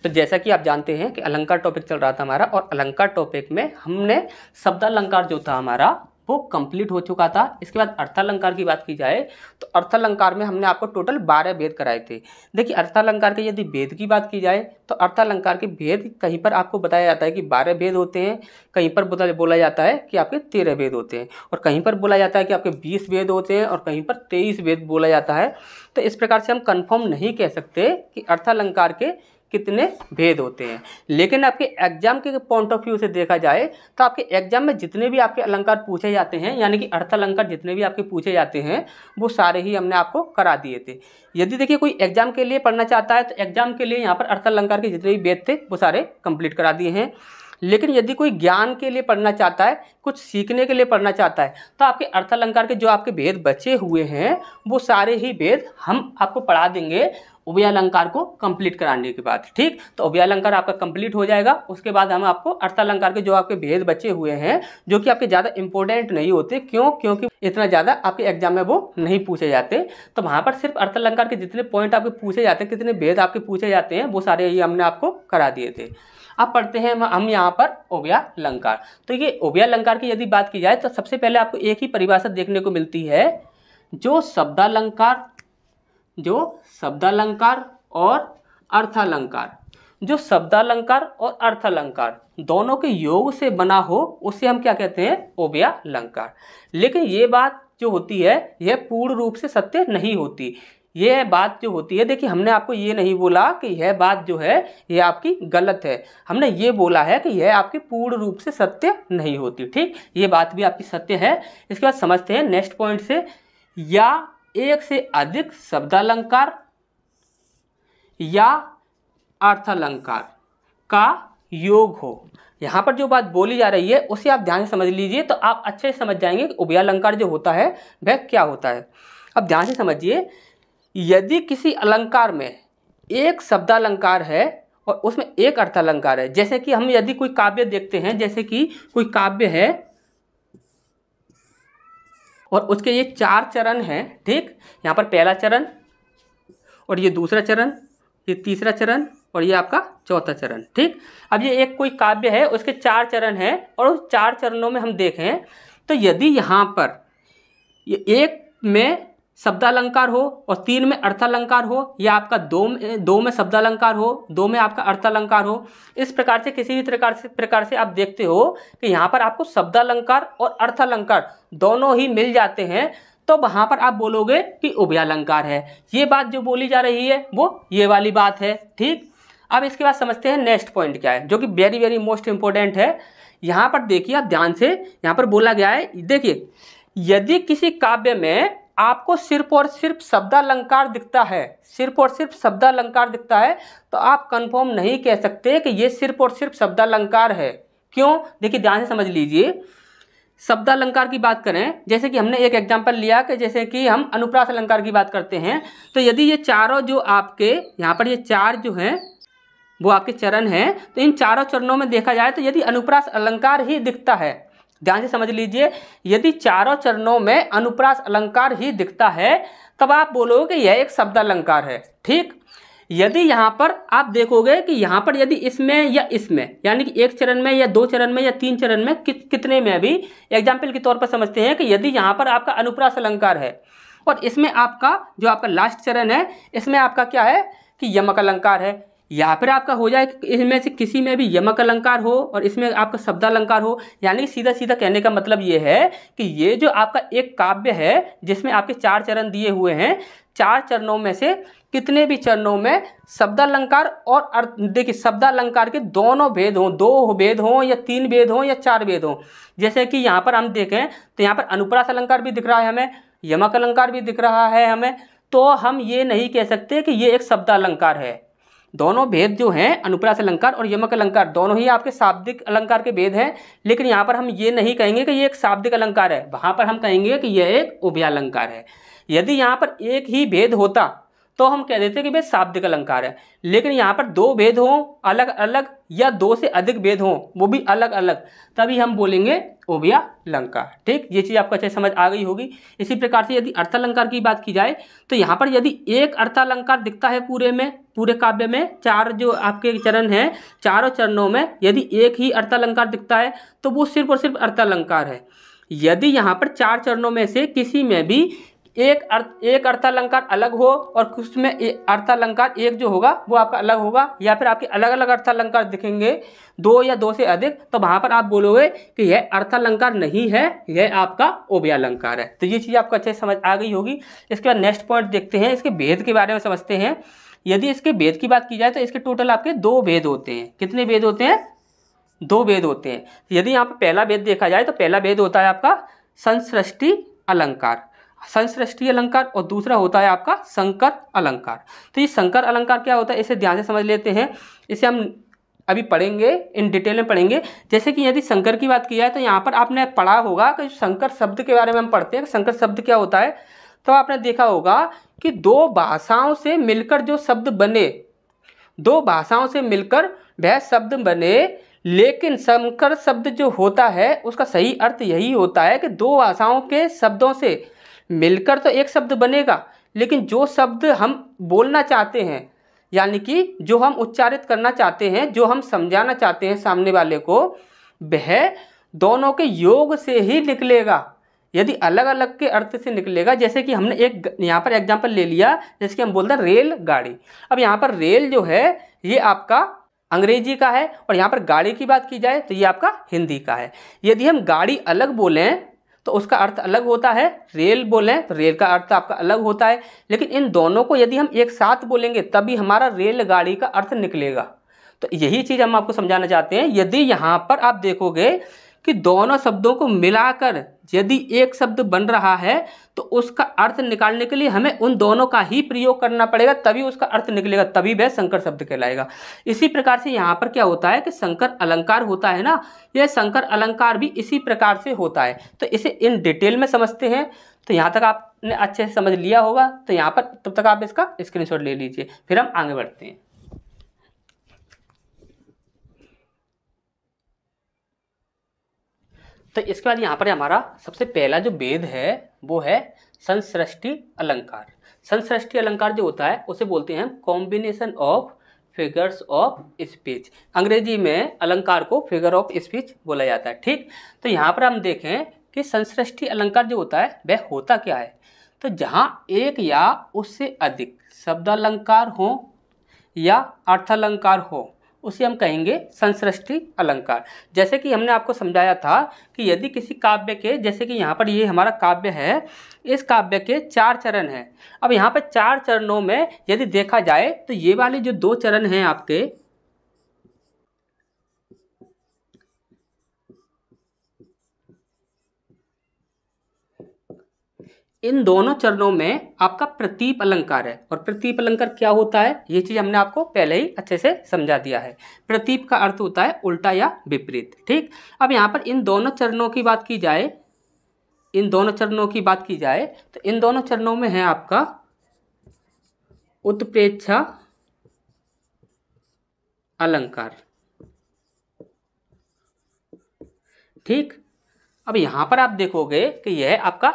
तो जैसा कि आप जानते हैं कि अलंकार टॉपिक चल रहा था हमारा, और अलंकार टॉपिक में हमने शब्दालंकार जो था हमारा वो कंप्लीट हो चुका था। इसके बाद अर्थालंकार की बात की जाए तो अर्थालंकार में हमने आपको टोटल 12 भेद कराए थे। देखिए अर्थालंकार के यदि भेद की बात की जाए तो अर्थालंकार के भेद कहीं पर आपको बताया जाता है कि 12 भेद होते हैं, कहीं पर बोला जाता है कि आपके 13 भेद होते हैं, और कहीं पर बोला जाता है कि आपके 20 भेद होते हैं, और कहीं पर 23 भेद बोला जाता है। तो इस प्रकार से हम कंफर्म नहीं कह सकते कि अर्थालंकार के कितने भेद होते हैं। लेकिन आपके एग्जाम के पॉइंट ऑफ व्यू से देखा जाए तो आपके एग्जाम में जितने भी आपके अलंकार पूछे जाते हैं, यानी कि अर्थालंकार जितने भी आपके पूछे जाते हैं, वो सारे ही हमने आपको करा दिए थे। यदि देखिए कोई एग्जाम के लिए पढ़ना चाहता है तो एग्जाम के लिए यहाँ पर अर्थालंकार के जितने भी भेद थे वो सारे कंप्लीट करा दिए हैं। लेकिन यदि कोई ज्ञान के लिए पढ़ना चाहता है, कुछ सीखने के लिए पढ़ना चाहता है, तो आपके अर्थालंकार के जो आपके भेद बचे हुए हैं वो सारे ही भेद हम आपको पढ़ा देंगे उभयालंकार को कंप्लीट कराने के बाद। ठीक, तो उभयालंकार आपका कंप्लीट हो जाएगा, उसके बाद हम आपको अर्थालंकार के जो आपके भेद बचे हुए हैं, जो कि आपके ज़्यादा इंपॉर्टेंट नहीं होते, क्योंकि इतना ज़्यादा आपके एग्जाम में वो नहीं पूछे जाते, तो वहाँ पर सिर्फ अर्थालंकार के जितने पॉइंट आपके पूछे जाते हैं, कितने भेद आपके पूछे जाते हैं, वो सारे ही हमने आपको करा दिए थे। अब पढ़ते हैं हम यहाँ पर उभयालंकार। तो ये उभयालंकार की यदि बात की जाए तो सबसे पहले आपको एक ही परिभाषा देखने को मिलती है, जो शब्दालंकार और अर्थालंकार, जो शब्दालंकार और अर्थालंकार दोनों के योग से बना हो, उसे हम क्या कहते हैं, उभयालंकार। लेकिन ये बात जो होती है यह पूर्ण रूप से सत्य नहीं होती। यह बात जो होती है, देखिए हमने आपको ये नहीं बोला कि यह बात जो है यह आपकी गलत है, हमने ये बोला है कि यह आपकी पूर्ण रूप से सत्य नहीं होती। ठीक, ये बात भी आपकी सत्य है। इसके बाद समझते हैं नेक्स्ट पॉइंट से, या एक से अधिक शब्दालंकार या अर्थालंकार का योग हो। यहाँ पर जो बात बोली जा रही है उसे आप ध्यान से समझ लीजिए, तो आप अच्छे से समझ जाएंगे कि उभयालंकार जो होता है वह क्या होता है। अब ध्यान से समझिए, यदि किसी अलंकार में एक शब्दालंकार है और उसमें एक अर्थालंकार है, जैसे कि हम यदि कोई काव्य देखते हैं, जैसे कि कोई काव्य है और उसके ये 4 चरण हैं। ठीक, यहाँ पर पहला चरण, और ये दूसरा चरण, ये तीसरा चरण, और ये आपका चौथा चरण। ठीक, अब ये एक कोई काव्य है, उसके 4 चरण हैं, और उस 4 चरणों में हम देखें तो यदि यहाँ पर ये एक में शब्दालंकार हो और 3 में अर्थालंकार हो, या आपका 2 में शब्दालंकार हो, 2 में आपका अर्थालंकार हो, इस प्रकार से किसी भी प्रकार से आप देखते हो कि यहाँ पर आपको शब्दालंकार और अर्थालंकार दोनों ही मिल जाते हैं, तो वहाँ पर आप बोलोगे कि उभयालंकार है। ये बात जो बोली जा रही है वो ये वाली बात है। ठीक, अब इसके बाद समझते हैं नेक्स्ट पॉइंट क्या है, जो कि वेरी वेरी मोस्ट इंपॉर्टेंट है। यहाँ पर देखिए आप ध्यान से, यहाँ पर बोला गया है, देखिए यदि किसी काव्य में आपको सिर्फ और सिर्फ शब्दालंकार दिखता है, सिर्फ और सिर्फ शब्दालंकार दिखता है, तो आप कंफर्म नहीं कह सकते कि ये सिर्फ और सिर्फ शब्दालंकार है। क्यों, देखिए ध्यान से समझ लीजिए। शब्दालंकार की बात करें, जैसे कि हमने एक एग्जांपल लिया कि जैसे कि हम अनुप्रास अलंकार की बात करते हैं, तो यदि ये चारों जो आपके यहाँ पर ये 4 जो हैं वो आपके चरण हैं, तो इन चारों चरणों में देखा जाए तो यदि अनुप्रास अलंकार ही दिखता है, ध्यान से समझ लीजिए, यदि चारों चरणों में अनुप्रास अलंकार ही दिखता है, तब आप बोलोगे कि यह एक शब्दालंकार है। ठीक, यदि यहाँ पर आप देखोगे कि यहाँ पर यदि इसमें या इसमें, यानी कि एक चरण में या 2 चरण में या 3 चरण में, कितने में भी एग्जाम्पल के तौर पर समझते हैं कि यदि यहाँ पर आपका अनुप्रास अलंकार है और इसमें आपका जो आपका लास्ट चरण है, इसमें आपका क्या है कि यमक अलंकार है, या फिर आपका हो जाए इसमें से किसी में भी यमक अलंकार हो और इसमें आपका शब्दालंकार हो, यानी सीधा सीधा कहने का मतलब ये है कि ये जो आपका एक काव्य है जिसमें आपके 4 चरण दिए हुए हैं, 4 चरणों में से कितने भी चरणों में शब्दालंकार और देखिए शब्दालंकार के दोनों भेद हों, 2 भेद हों या 3 भेद हों या 4 भेद हों। जैसे कि यहाँ पर हम देखें तो यहाँ पर अनुप्रास अलंकार भी दिख रहा है हमें, यमक अलंकार भी दिख रहा है हमें, तो हम ये नहीं कह सकते कि ये एक शब्दालंकार है। दोनों भेद जो हैं अनुप्रास अलंकार और यमक अलंकार दोनों ही आपके शाब्दिक अलंकार के भेद हैं, लेकिन यहाँ पर हम ये नहीं कहेंगे कि ये एक शाब्दिक अलंकार है, वहाँ पर हम कहेंगे कि यह एक उभयालंकार है। यदि यहाँ पर एक ही भेद होता तो हम कह देते कि भाई शाब्दिक अलंकार है, लेकिन यहाँ पर 2 भेद हों अलग अलग या 2 से अधिक भेद हों वो भी अलग अलग, तभी हम बोलेंगे उभयालंकार। ठीक, ये चीज़ आपको अच्छे समझ आ गई होगी। इसी प्रकार से यदि अर्थालंकार की बात की जाए तो यहाँ पर यदि एक अर्थालंकार दिखता है पूरे काव्य में 4 जो आपके चरण हैं, चारों चरणों में यदि एक ही अर्थालंकार दिखता है तो वो सिर्फ और सिर्फ अर्थालंकार है। यदि यहाँ पर 4 चरणों में से किसी में भी एक अर्थालंकार अलग हो और कुछ में अर्थालंकार एक जो होगा वो आपका अलग होगा, या फिर आपके अलग अलग अर्थालंकार दिखेंगे 2 या 2 से अधिक, तो वहाँ पर आप बोलोगे कि यह अर्थालंकार नहीं है, यह आपका उभयालंकार है। तो ये चीज़ आपको अच्छे से समझ आ गई होगी। इसके बाद नेक्स्ट पॉइंट देखते हैं, इसके भेद के बारे में समझते हैं। यदि इसके भेद की बात की जाए तो इसके टोटल आपके 2 भेद होते हैं। कितने भेद होते हैं? 2 भेद होते हैं। यदि यहाँ पर पहला भेद देखा जाए तो पहला भेद होता है आपका संसृष्टि अलंकार, संसृष्टि अलंकार, और दूसरा होता है आपका संकर अलंकार। तो ये संकर अलंकार क्या होता है, इसे ध्यान से समझ लेते हैं। इसे हम अभी पढ़ेंगे, इन डिटेल में पढ़ेंगे। जैसे कि यदि संकर की बात की जाए तो यहाँ पर आपने पढ़ा होगा कि संकर शब्द के बारे में हम पढ़ते हैं। संकर शब्द क्या होता है, तो आपने देखा होगा कि 2 भाषाओं से मिलकर जो शब्द बने, 2 भाषाओं से मिलकर वह शब्द बने, लेकिन संकर शब्द जो होता है उसका सही अर्थ यही होता है कि 2 भाषाओं के शब्दों से मिलकर तो एक शब्द बनेगा, लेकिन जो शब्द हम बोलना चाहते हैं, यानी कि जो हम उच्चारित करना चाहते हैं, जो हम समझाना चाहते हैं सामने वाले को, वह दोनों के योग से ही निकलेगा। यदि अलग अलग के अर्थ से निकलेगा, जैसे कि हमने एक यहाँ पर एग्जाम्पल ले लिया, जैसे कि हम बोलते हैं रेलगाड़ी। अब यहाँ पर रेल जो है ये आपका अंग्रेजी का है, और यहाँ पर गाड़ी की बात की जाए तो ये आपका हिंदी का है। यदि हम गाड़ी अलग बोलें तो उसका अर्थ अलग होता है, रेल बोलें तो रेल का अर्थ आपका अलग होता है, लेकिन इन दोनों को यदि हम एक साथ बोलेंगे तभी हमारा रेलगाड़ी का अर्थ निकलेगा। तो यही चीज़ हम आपको समझाना चाहते हैं। यदि यहाँ पर आप देखोगे कि दोनों शब्दों को मिलाकर यदि एक शब्द बन रहा है तो उसका अर्थ निकालने के लिए हमें उन दोनों का ही प्रयोग करना पड़ेगा, तभी उसका अर्थ निकलेगा, तभी वह संकर शब्द कहलाएगा। इसी प्रकार से यहाँ पर क्या होता है कि संकर अलंकार होता है ना, यह संकर अलंकार भी इसी प्रकार से होता है। तो इसे इन डिटेल में समझते हैं। तो यहाँ तक आपने अच्छे से समझ लिया होगा, तो यहाँ पर तब तक आप इसका स्क्रीनशॉट ले लीजिए, फिर हम आगे बढ़ते हैं। तो इसके बाद यहाँ पर हमारा सबसे पहला जो भेद है वो है संसृष्टि अलंकार। संसृष्टि अलंकार जो होता है उसे बोलते हैं combination of figures of speech. अंग्रेजी में अलंकार को फिगर ऑफ स्पीच बोला जाता है। ठीक, तो यहाँ पर हम देखें कि संसृष्टि अलंकार जो होता है वह होता क्या है, तो जहाँ एक या उससे अधिक शब्दालंकार हो या अर्थालंकार हो उसे हम कहेंगे संसृष्टि अलंकार। जैसे कि हमने आपको समझाया था कि यदि किसी काव्य के, जैसे कि यहाँ पर ये हमारा काव्य है, इस काव्य के 4 चरण हैं। अब यहाँ पर 4 चरणों में यदि देखा जाए तो ये वाले जो 2 चरण हैं आपके, इन दोनों चरणों में आपका प्रतीप अलंकार है। और प्रतीप अलंकार क्या होता है ये चीज़ हमने आपको पहले ही अच्छे से समझा दिया है। प्रतीप का अर्थ होता है उल्टा या विपरीत। ठीक, अब यहाँ पर इन दोनों चरणों की बात की जाए, इन दोनों चरणों की बात की जाए तो इन दोनों चरणों में है आपका उत्प्रेक्षा अलंकार। ठीक, अब यहाँ पर आप देखोगे कि यह आपका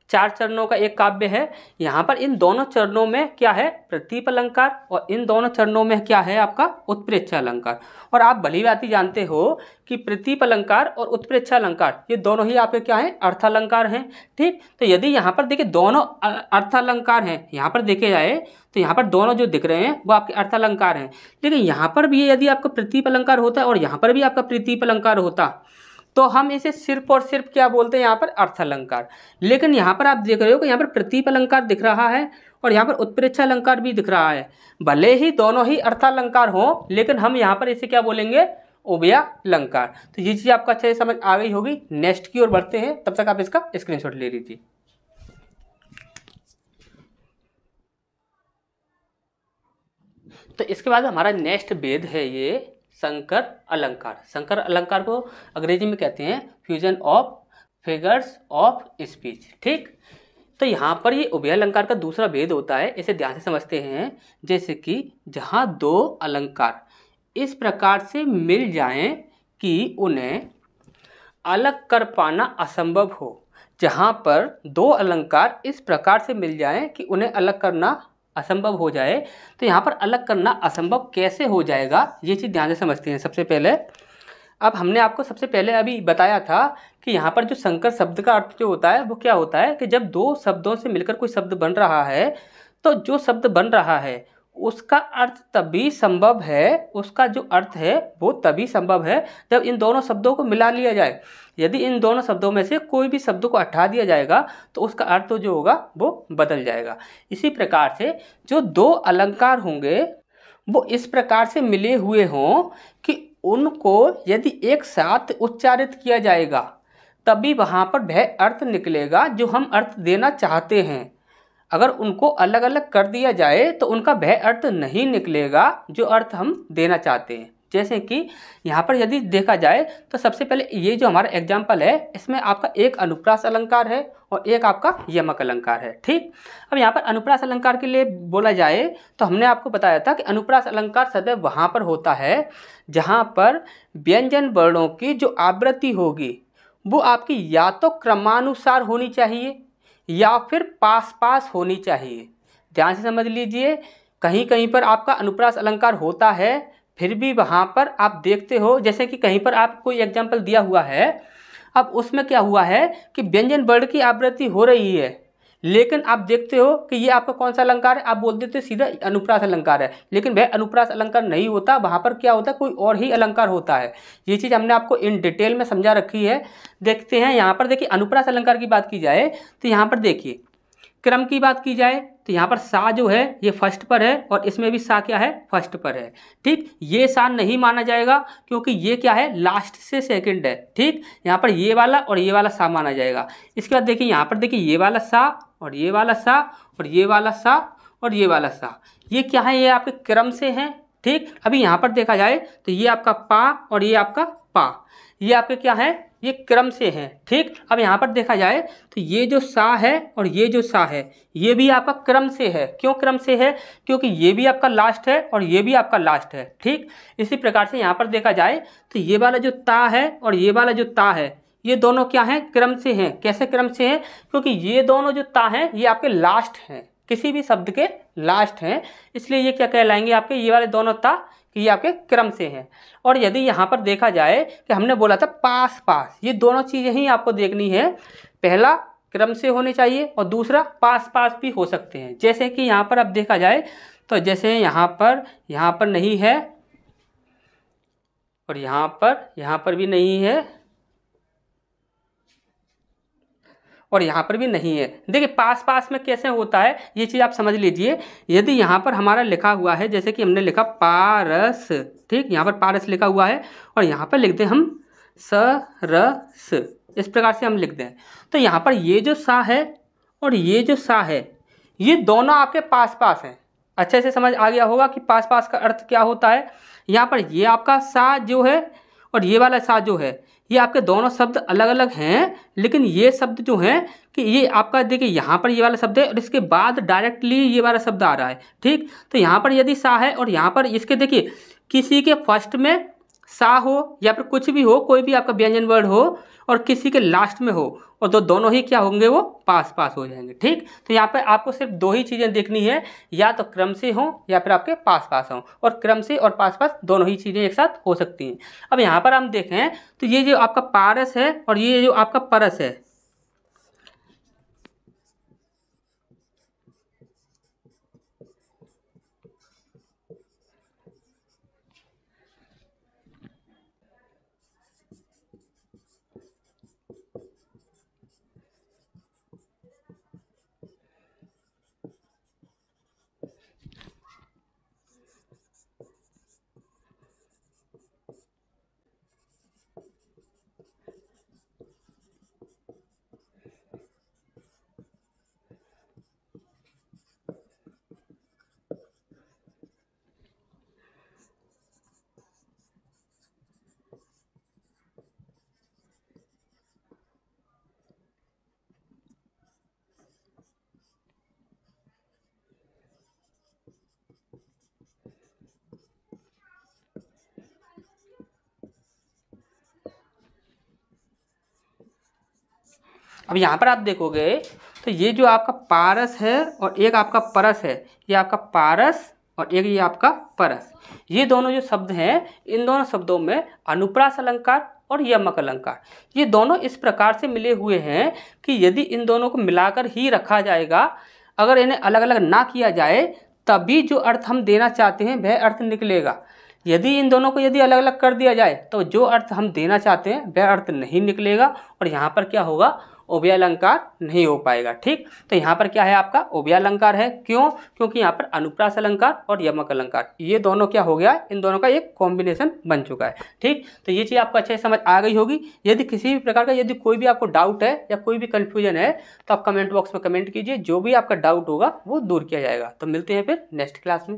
4 चरणों का एक काव्य है। यहाँ पर इन दोनों चरणों में क्या है, प्रतीप अलंकार, और इन दोनों चरणों में क्या है आपका उत्प्रेक्षा अलंकार। और आप भली भांति जानते हो कि प्रतीप अलंकार और उत्प्रेक्षा अलंकार ये दोनों ही आपके क्या हैं, अर्थालंकार हैं। ठीक, तो यदि यहाँ पर देखिए दोनों अर्थालंकार हैं, यहाँ पर देखे जाए तो यहाँ पर दोनों जो दिख रहे हैं वो आपके अर्थालंकार हैं, लेकिन यहाँ पर भी यदि आपका प्रतीप अलंकार होता है और यहाँ पर भी आपका प्रतीप अलंकार होता तो हम इसे सिर्फ और सिर्फ क्या बोलते हैं यहाँ पर अर्थालंकार। लेकिन यहाँ पर आप देख रहे हो कि यहाँ पर प्रतीप अलंकार दिख रहा है और यहाँ पर उत्प्रेक्षा अलंकार भी दिख रहा है। भले ही दोनों ही अर्थालंकार हो, लेकिन हम यहाँ पर इसे क्या बोलेंगे, उभयालंकार। तो ये चीज़ आपको अच्छे से समझ आ गई होगी। नेक्स्ट की ओर बढ़ते हैं, तब तक आप इसका स्क्रीनशॉट ले लीजिए। तो इसके बाद हमारा नेक्स्ट भेद है ये संकर अलंकार। संकर अलंकार को अंग्रेजी में कहते हैं fusion of figures of speech. ठीक, तो यहाँ पर ये उभयालंकार का दूसरा भेद होता है, इसे ध्यान से समझते हैं। जैसे कि जहाँ 2 अलंकार इस प्रकार से मिल जाएं कि उन्हें अलग कर पाना असंभव हो। जहाँ पर 2 अलंकार इस प्रकार से मिल जाएं कि उन्हें अलग करना असंभव हो जाए, तो यहाँ पर अलग करना असंभव कैसे हो जाएगा, ये चीज़ ध्यान से समझते हैं। सबसे पहले अब हमने आपको सबसे पहले अभी बताया था कि यहाँ पर जो संकर शब्द का अर्थ जो होता है वो क्या होता है कि जब दो शब्दों से मिलकर कोई शब्द बन रहा है, तो जो शब्द बन रहा है उसका अर्थ तभी संभव है, उसका जो अर्थ है वो तभी संभव है जब इन दोनों शब्दों को मिला लिया जाए। यदि इन दोनों शब्दों में से कोई भी शब्द को हटा दिया जाएगा तो उसका अर्थ तो जो होगा वो बदल जाएगा। इसी प्रकार से जो दो अलंकार होंगे वो इस प्रकार से मिले हुए हों कि उनको यदि एक साथ उच्चारित किया जाएगा तभी वहाँ पर वह अर्थ निकलेगा जो हम अर्थ देना चाहते हैं। अगर उनको अलग अलग कर दिया जाए तो उनका वह अर्थ नहीं निकलेगा जो अर्थ हम देना चाहते हैं। जैसे कि यहाँ पर यदि देखा जाए तो सबसे पहले ये जो हमारा एग्जाम्पल है इसमें आपका एक अनुप्रास अलंकार है और एक आपका यमक अलंकार है। ठीक, अब यहाँ पर अनुप्रास अलंकार के लिए बोला जाए तो हमने आपको बताया था कि अनुप्रास अलंकार सदैव वहाँ पर होता है जहाँ पर व्यंजन वर्णों की जो आवृत्ति होगी वो आपकी या तो क्रमानुसार होनी चाहिए या फिर पास पास होनी चाहिए। ध्यान से समझ लीजिए, कहीं कहीं पर आपका अनुप्रास अलंकार होता है फिर भी वहाँ पर आप देखते हो, जैसे कि कहीं पर आप कोई एग्जाम्पल दिया हुआ है, अब उसमें क्या हुआ है कि व्यंजन वर्ण की आवृत्ति हो रही है लेकिन आप देखते हो कि ये आपका कौन सा अलंकार है, आप बोल देते हो सीधा अनुप्रास अलंकार है, लेकिन वह अनुप्रास अलंकार नहीं होता, वहाँ पर क्या होता है कोई और ही अलंकार होता है। ये चीज़ हमने आपको इन डिटेल में समझा रखी है। देखते हैं यहाँ पर, देखिए अनुप्रास अलंकार की बात की जाए तो यहाँ पर देखिए क्रम की बात की जाए तो यहाँ पर सा जो है ये फर्स्ट पर है और इसमें भी सा क्या है फर्स्ट पर है। ठीक, ये सा नहीं माना जाएगा क्योंकि ये क्या है लास्ट से सेकंड है। ठीक, यहाँ पर ये वाला और ये वाला सा माना जाएगा। इसके बाद देखिए यहाँ पर देखिए ये वाला सा और ये वाला सा और ये वाला सा और ये वाला सा, ये क्या है, ये आपके क्रम से हैं। ठीक, अभी यहाँ पर देखा जाए तो ये आपका पा और ये आपका पा, ये आपके क्या है, ये क्रम से हैं। ठीक, अब यहाँ पर देखा जाए तो ये जो सा है और ये जो सा है ये भी आपका क्रम से है। क्यों क्रम से है, क्योंकि ये भी आपका लास्ट है और ये भी आपका लास्ट है। ठीक, इसी प्रकार से यहाँ पर देखा जाए तो ये वाला जो ता है और ये वाला जो ता है ये दोनों क्या हैं, क्रम से हैं। कैसे क्रम से हैं, क्योंकि ये दोनों जो ता हैं ये आपके लास्ट हैं, किसी भी शब्द के लास्ट हैं, इसलिए ये क्या कहलाएंगे आपके, ये वाले दोनों ता कि ये आपके क्रम से हैं। और यदि यहाँ पर देखा जाए कि हमने बोला था पास पास, ये दोनों चीज़ें ही आपको देखनी है, पहला क्रम से होने चाहिए और दूसरा पास पास भी हो सकते हैं। जैसे कि यहाँ पर अब देखा जाए तो जैसे यहाँ पर नहीं है और यहाँ पर भी नहीं है और यहाँ पर भी नहीं है। देखिए पास पास में कैसे होता है ये चीज़ आप समझ लीजिए। यदि यहाँ पर हमारा लिखा हुआ है, जैसे कि हमने लिखा पारस, ठीक, यहाँ पर पारस लिखा हुआ है और यहाँ पर लिख दें हम सरस, इस प्रकार से हम लिख दें, तो यहाँ पर ये जो सा है और ये जो सा है ये दोनों आपके पास पास हैं। अच्छे से समझ आ गया होगा कि पास पास का अर्थ क्या होता है। यहाँ पर ये आपका सा जो है और ये वाला सा जो है ये आपके दोनों शब्द अलग अलग हैं, लेकिन ये शब्द जो हैं कि ये आपका देखिए यहाँ पर ये वाला शब्द है और इसके बाद डायरेक्टली ये वाला शब्द आ रहा है। ठीक, तो यहाँ पर यदि सा है और यहाँ पर इसके देखिए किसी के फर्स्ट में सा हो या फिर कुछ भी हो, कोई भी आपका व्यंजन वर्ड हो और किसी के लास्ट में हो और दोनों ही क्या होंगे, वो पास पास हो जाएंगे। ठीक, तो यहाँ पे आपको सिर्फ दो ही चीज़ें देखनी है, या तो क्रम से हो या फिर आपके पास पास हो, और क्रम से और पास पास दोनों ही चीज़ें एक साथ हो सकती हैं। अब यहाँ पर हम देखें तो ये जो आपका पारस है और ये जो आपका परस है, अब यहाँ पर आप देखोगे तो ये जो आपका पारस है और एक आपका परस है, ये आपका पारस और एक ये आपका परस, ये दोनों जो शब्द हैं, इन दोनों शब्दों में अनुप्रास अलंकार और यमक अलंकार, ये दोनों इस प्रकार से मिले हुए हैं कि यदि इन दोनों को मिलाकर ही रखा जाएगा, अगर इन्हें अलग अलग ना किया जाए तभी जो अर्थ हम देना चाहते हैं वह अर्थ निकलेगा। यदि इन दोनों को यदि अलग अलग कर दिया जाए तो जो अर्थ हम देना चाहते हैं वह अर्थ नहीं निकलेगा और यहाँ पर क्या होगा, उभय अलंकार नहीं हो पाएगा। ठीक, तो यहाँ पर क्या है, आपका उभय अलंकार है। क्यों? क्योंकि यहाँ पर अनुप्रास अलंकार और यमक अलंकार, ये दोनों क्या हो गया, इन दोनों का एक कॉम्बिनेशन बन चुका है। ठीक, तो ये चीज़ आपको अच्छे से समझ आ गई होगी। यदि किसी भी प्रकार का यदि कोई भी आपको डाउट है या कोई भी कन्फ्यूजन है तो आप कमेंट बॉक्स में कमेंट कीजिए, जो भी आपका डाउट होगा वो दूर किया जाएगा। तो मिलते हैं फिर नेक्स्ट क्लास में।